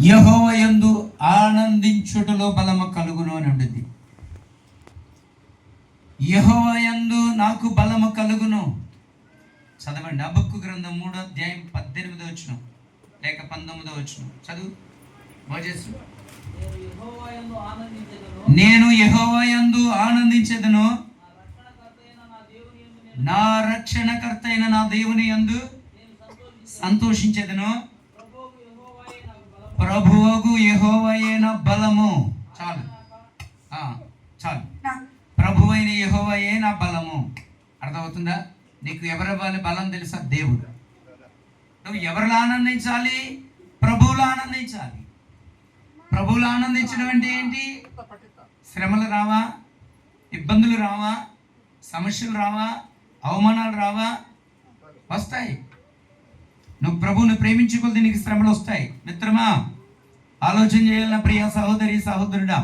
యెహోవా యందు ఆనందించుటలో బలము కలుగును అని ఉంటుంది. యెహోవా యందు నాకు బలము కలుగును. చదవండి. హబక్కూ గ్రంథం 3వ అధ్యాయం 18వ వచనం లేక 19వ వచనం చదువు. మోజేసు, నేను యెహోవా యందు ఆనందించెదను, నా రక్షణకర్త అయిన నా దేవుని యందు సంతోషించెదను. ప్రభువుకు యెహోవాయే నా బలము. చాలు చాలు. ప్రభువైన యెహోవాయే నా బలము. అర్థమవుతుందా? నీకు ఎవరి బలం తెలుసా? దేవుడు. నువ్వు ఎవరిలో ఆనందించాలి? ప్రభువులో ఆనందించాలి. ప్రభువులో ఆనందించడం అంటే ఏంటి? శ్రమలు రావా, ఇబ్బందులు రావా, సమస్యలు రావా, అవమానాలు రావా? వస్తాయి. నువ్వు ప్రభువుని ప్రేమించుకోవాలి, నీకు శ్రమలు వస్తాయి. మిత్రమా, ఆలోచన చేయాలన్న ప్రియ సహోదరి సహోదరుడా.